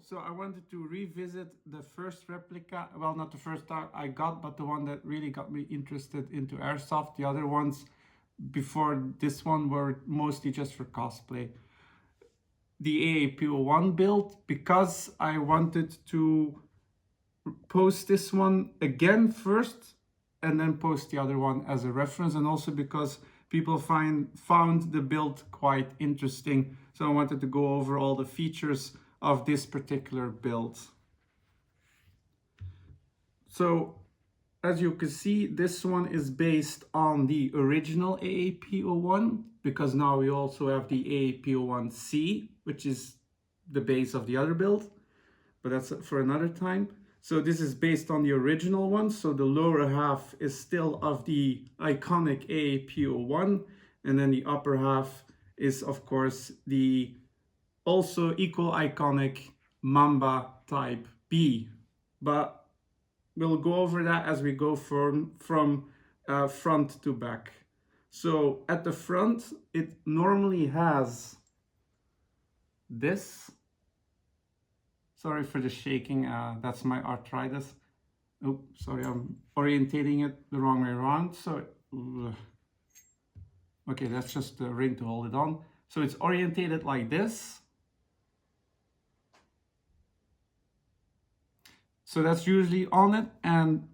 So I wanted to revisit the first replica. Well, not the first I got, but the one that really got me interested into Airsoft. The other ones before this one were mostly just for cosplay. The AAP01 build, because I wanted to post this one again first and then post the other one as a reference, and also because people found the build quite interesting. So I wanted to go over all the features of this particular build. So as you can see, this one is based on the original AAP01, because now we also have the AAP01C, which is the base of the other build, but that's for another time. So this is based on the original one. So the lower half is still of the iconic AAP01, and then the upper half is of course the also equal iconic Mamba type B. But we'll go over that as we go from front to back. So at the front, it normally has this. Sorry for the shaking, that's my arthritis. Oh, sorry, I'm orientating it the wrong way around. So, okay, that's just the ring to hold it on. So it's orientated like this. So that's usually on it. And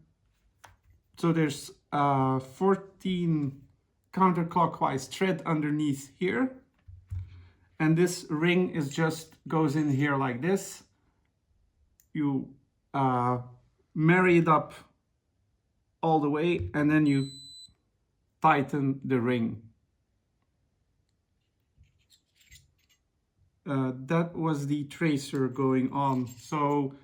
so there's 14 counterclockwise thread underneath here. And this ring is just goes in here like this. You marry it up all the way, and then you tighten the ring. That was the tracer going on. So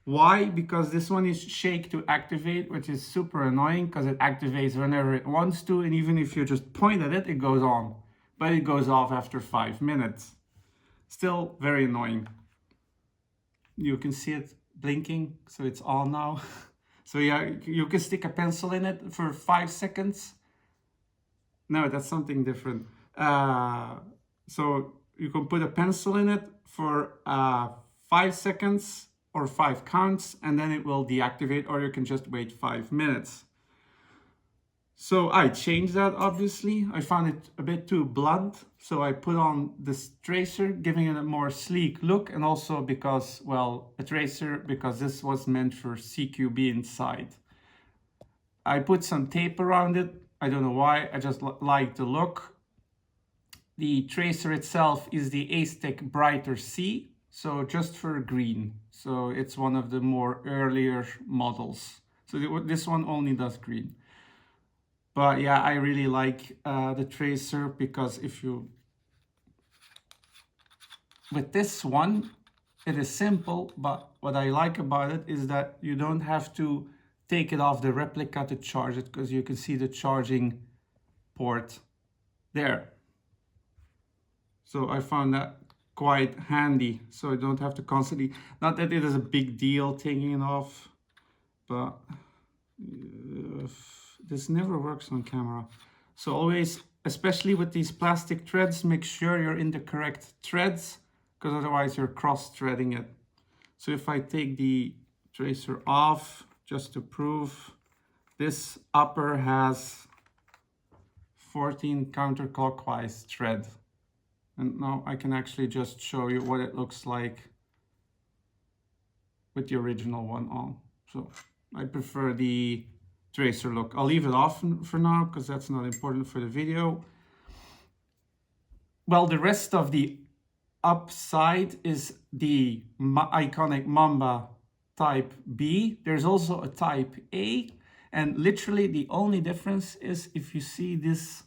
why? Because this one is shake to activate, which is super annoying because it activates whenever it wants to, and even if you just point at it, it goes on. But it goes off after 5 minutes. Still very annoying. You can see it blinking, so it's on now. So yeah, you can stick a pencil in it for 5 seconds. No, that's something different. So you can put a pencil in it for 5 seconds or 5 counts, and then it will deactivate, or you can just wait 5 minutes. So I changed that, obviously. I found it a bit too blunt, so I put on this tracer, giving it a more sleek look, and also because, well, a tracer, because this was meant for CQB inside. I put some tape around it. I don't know why, I just like the look. The tracer itself is the Aztec Brighter C, so just for green. So it's one of the more earlier models. So this one only does green. But yeah, I really like the tracer, because with this one, it is simple, but what I like about it is that you don't have to take it off the replica to charge it, because you can see the charging port there. So I found that quite handy, so I don't have to constantly, not that it is a big deal taking it off, but this never works on camera. So always, especially with these plastic threads, make sure you're in the correct threads, because otherwise you're cross-threading it. So if I take the tracer off, just to prove, this upper has 14 counterclockwise thread. And now I can actually just show you what it looks like with the original one on. So I prefer the tracer look. I'll leave it off for now because that's not important for the video. Well, the rest of the upside is the iconic Mamba type B. There's also a type A, and literally the only difference is if you see this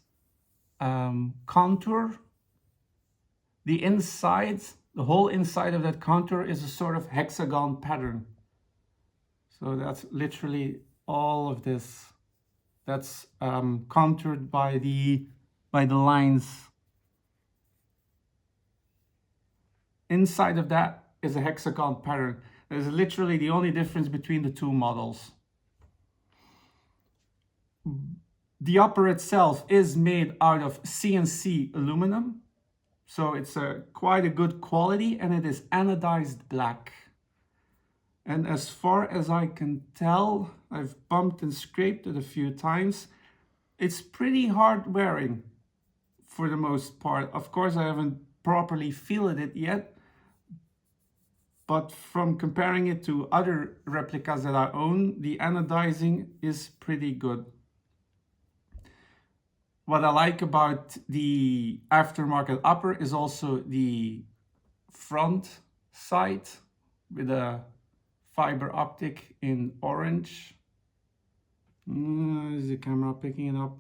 contour, the inside, the whole inside of that contour is a sort of hexagon pattern. So that's literally all of this. That's contoured by the lines. Inside of that is a hexagon pattern. There's literally the only difference between the two models. The upper itself is made out of CNC aluminum. So it's quite a good quality, and it is anodized black. And as far as I can tell, I've bumped and scraped it a few times. It's pretty hard wearing for the most part. Of course, I haven't properly fielded it yet, but from comparing it to other replicas that I own, the anodizing is pretty good. What I like about the aftermarket upper is also the front sight with a fiber optic in orange. Is the camera picking it up?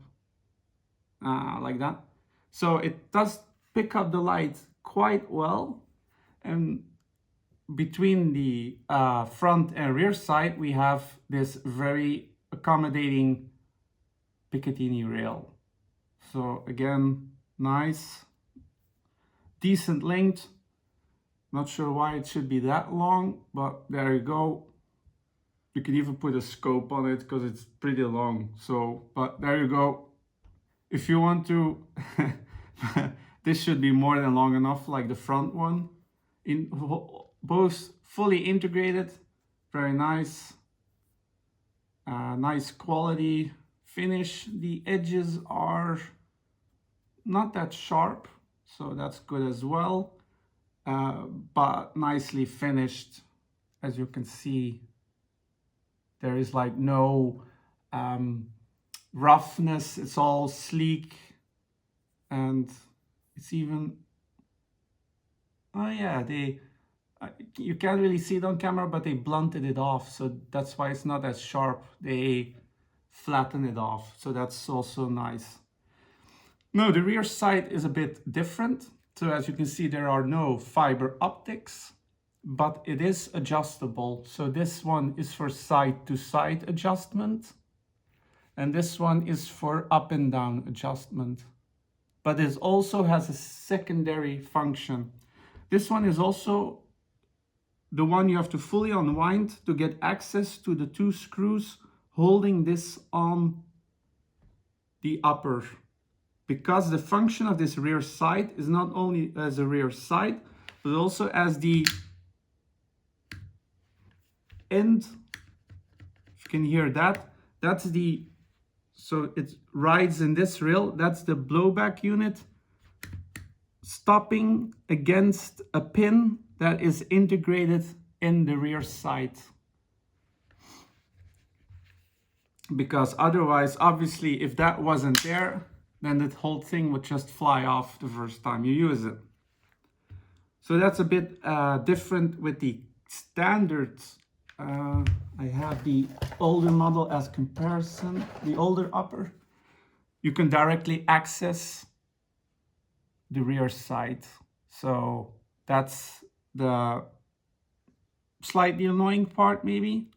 Like that. So it does pick up the light quite well. And between the front and rear sight, we have this very accommodating Picatinny rail. So again, nice, decent length. Not sure why it should be that long, but there you go. You can even put a scope on it because it's pretty long. So, but there you go. If you want to, this should be more than long enough, like the front one. In both fully integrated, very nice, nice quality finish. The edges are not that sharp, so that's good as well, but nicely finished. As you can see, there is like no roughness. It's all sleek, and it's even, oh yeah, you can't really see it on camera, but they blunted it off, so that's why it's not as sharp. They flatten it off, so that's also nice. No, the rear sight is a bit different. So as you can see, there are no fiber optics, but it is adjustable. So this one is for side to side adjustment, and this one is for up and down adjustment. But it also has a secondary function. This one is also the one you have to fully unwind to get access to the two screws holding this on the upper. Because the function of this rear sight is not only as a rear sight, but also as the end. If you can hear that, that's the, so it rides in this rail, that's the blowback unit stopping against a pin that is integrated in the rear sight. Because otherwise, obviously, if that wasn't there, then the whole thing would just fly off the first time you use it. So that's a bit different with the standard. I have the older model as comparison, the older upper. You can directly access the rear sight. So that's the slightly annoying part maybe.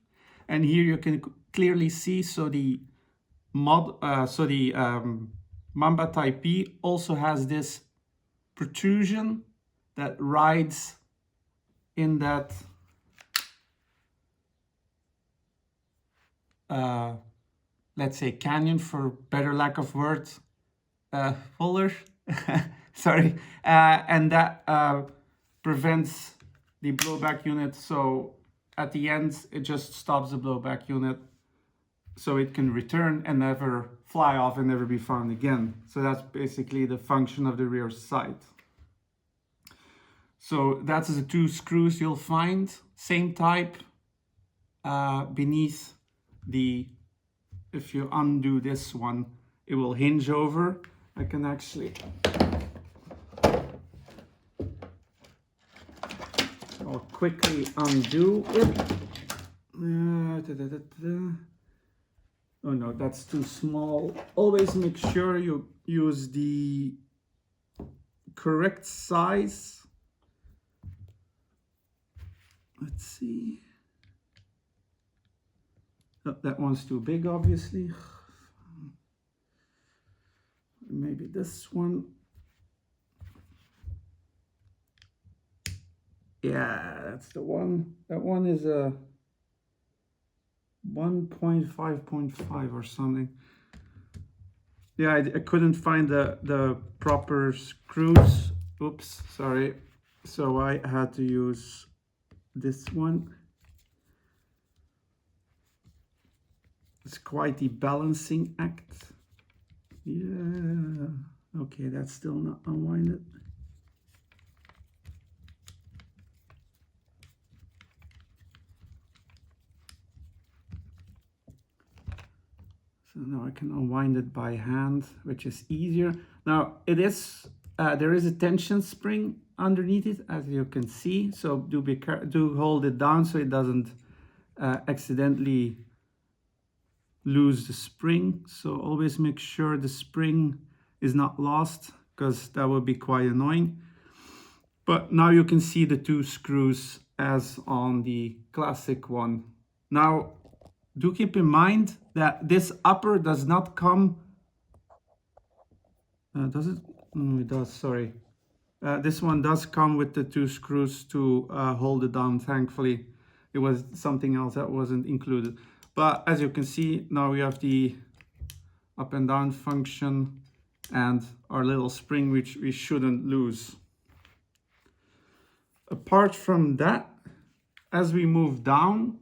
And here you can clearly see, so the Mamba Type P also has this protrusion that rides in that let's say canyon, for better lack of words, fuller, sorry, and that prevents the blowback unit. So at the end, it just stops the blowback unit, so it can return and never fly off and never be found again. So that's basically the function of the rear sight. So that's the two screws you'll find, same type, beneath the, if you undo this one, it will hinge over. I can actually, I'll quickly undo it. Oh no, that's too small. Always make sure you use the correct size. Let's see. Oh, that one's too big, obviously. Maybe this one. Yeah, that's the one. That one is a 1.5.5 or something. Yeah, I couldn't find the proper screws. Oops, sorry. So I had to use this one. It's quite the balancing act. Yeah, okay, that's still not unwinded. So now I can unwind it by hand, which is easier. Now it is, there is a tension spring underneath it, as you can see. So do hold it down so it doesn't accidentally lose the spring. So always make sure the spring is not lost, because that would be quite annoying. But now you can see the two screws as on the classic one. Now, do keep in mind that this upper does not come, does it? It does, sorry. This one does come with the two screws to hold it down, thankfully. It was something else that wasn't included. But as you can see, now we have the up and down function and our little spring, which we shouldn't lose. Apart from that, as we move down,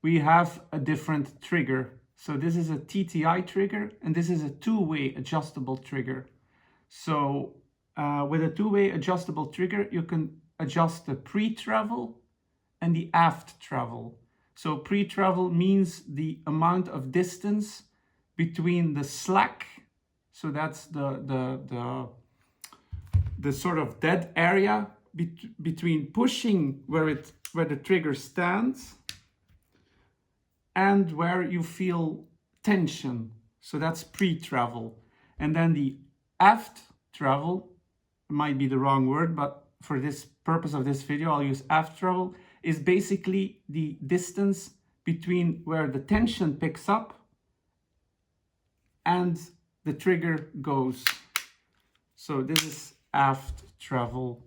we have a different trigger. So this is a TTI trigger, and this is a two-way adjustable trigger. So with a two-way adjustable trigger, you can adjust the pre-travel and the aft travel. So pre-travel means the amount of distance between the slack, so that's the sort of dead area between pushing where the trigger stands and where you feel tension. So that's pre-travel. And then the aft travel, might be the wrong word, but for this purpose of this video, I'll use aft travel, is basically the distance between where the tension picks up and the trigger goes. So this is aft travel.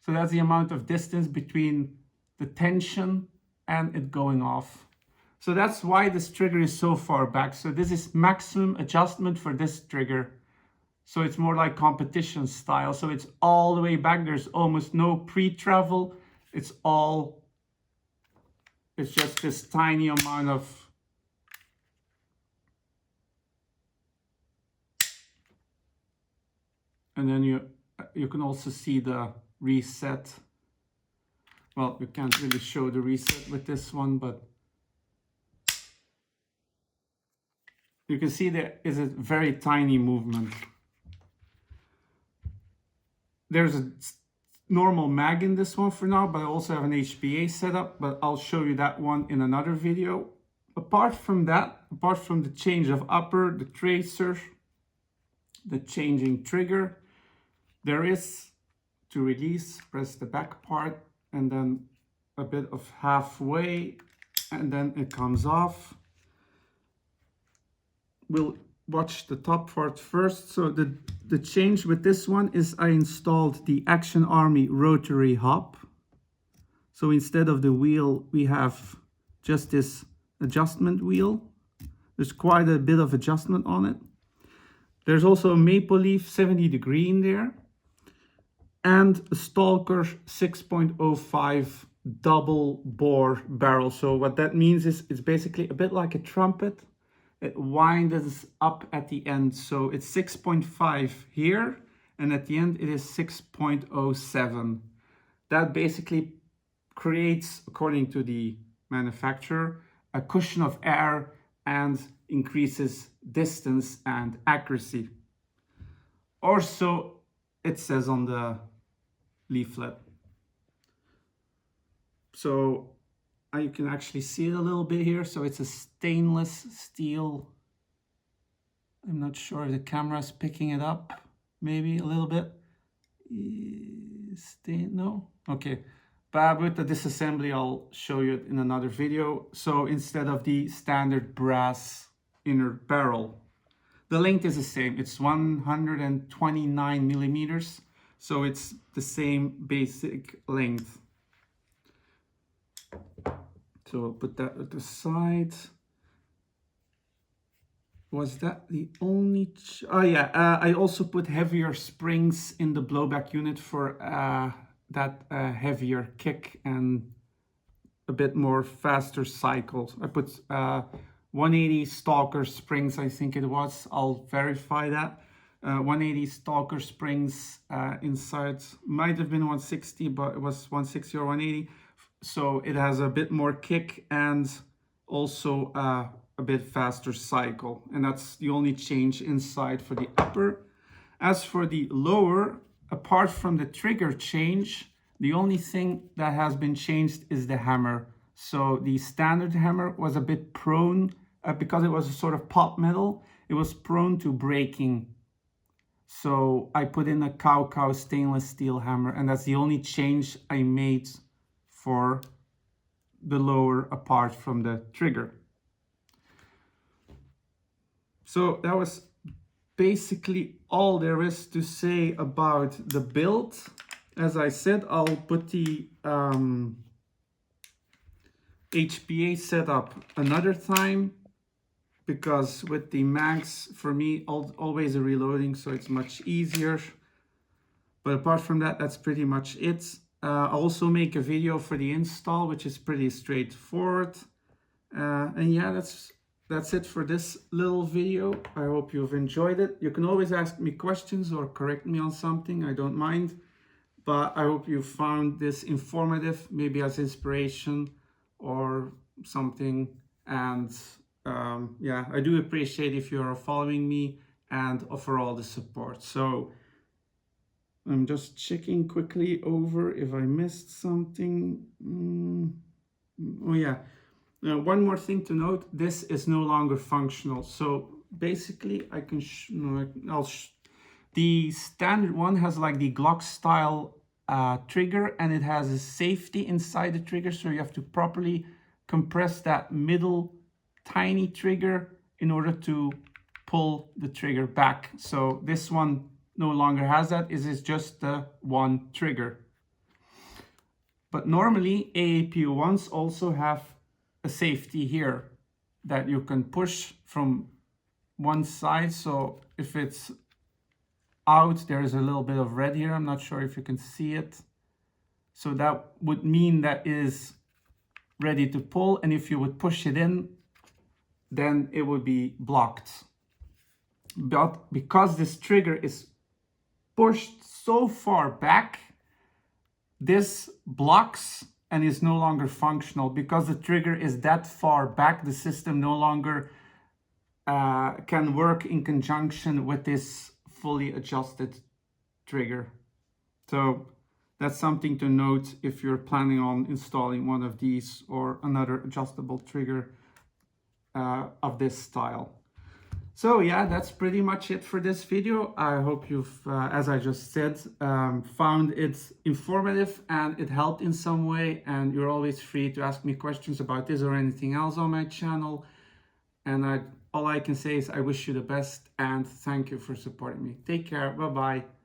So that's the amount of distance between the tension and it going off. So that's why this trigger is so far back. So this is maximum adjustment for this trigger. So it's more like competition style. So it's all the way back. There's almost no pre-travel. It's just this tiny amount of and then you can also see the reset. Well, you can't really show the reset with this one, but you can see there is a very tiny movement. There's a normal mag in this one for now, but I also have an HPA setup, but I'll show you that one in another video. Apart from that, apart from the change of upper, the tracer, the changing trigger, there is, to release, press the back part and then a bit of halfway and then it comes off. We'll watch the top part first. So the change with this one is I installed the Action Army rotary hop. So instead of the wheel, we have just this adjustment wheel. There's quite a bit of adjustment on it. There's also a Maple Leaf 70° in there. And a Stalker 6.05 double bore barrel. So what that means is it's basically a bit like a trumpet. It winds up at the end. So it's 6.5 here, and at the end it is 6.07. That basically creates, according to the manufacturer, a cushion of air and increases distance and accuracy. Or so it says on the leaflet. So you can actually see it a little bit here. So it's a stainless steel. I'm not sure if the camera is picking it up. Maybe a little bit. No? Okay. But with the disassembly, I'll show you it in another video. So instead of the standard brass inner barrel, the length is the same. It's 129 millimeters. So it's the same basic length. So I'll put that at the side. Was that the only? Oh yeah, I also put heavier springs in the blowback unit for that heavier kick and a bit more faster cycles. I put 180 Stalker springs, I think it was. I'll verify that. 180 Stalker springs inside. Might have been 160, but it was 160 or 180. So it has a bit more kick and also a bit faster cycle. And that's the only change inside for the upper. As for the lower, apart from the trigger change, the only thing that has been changed is the hammer. So the standard hammer was a bit prone, because it was a sort of pot metal, it was prone to breaking. So I put in a cow stainless steel hammer, and that's the only change I made for the lower apart from the trigger. So that was basically all there is to say about the build. As I said, I'll put the HPA setup another time, because with the mags, for me, always a reloading, so it's much easier. But apart from that, that's pretty much it. I'll also make a video for the install, which is pretty straightforward. And yeah, that's it for this little video. I hope you've enjoyed it. You can always ask me questions or correct me on something, I don't mind. But I hope you found this informative, maybe as inspiration or something. And yeah, I do appreciate if you're following me and offer all the support. So I'm just checking quickly over if I missed something. Oh yeah, one more thing to note, this is no longer functional. So basically I can, the standard one has like the Glock style trigger, and it has a safety inside the trigger. So you have to properly compress that middle tiny trigger in order to pull the trigger back. So this one no longer has that. It is just the one trigger. But normally AAP01s also have a safety here that you can push from one side. So if it's out, there is a little bit of red here. I'm not sure if you can see it. So that would mean that it is ready to pull. And if you would push it in, then it would be blocked. But because this trigger is pushed so far back, this blocks and is no longer functional. Because the trigger is that far back, the system no longer can work in conjunction with this fully adjusted trigger. So that's something to note if you're planning on installing one of these or another adjustable trigger of this style. So yeah, that's pretty much it for this video. I hope you've, as I just said, found it informative and it helped in some way. And you're always free to ask me questions about this or anything else on my channel. And all I can say is I wish you the best and thank you for supporting me. Take care. Bye-bye.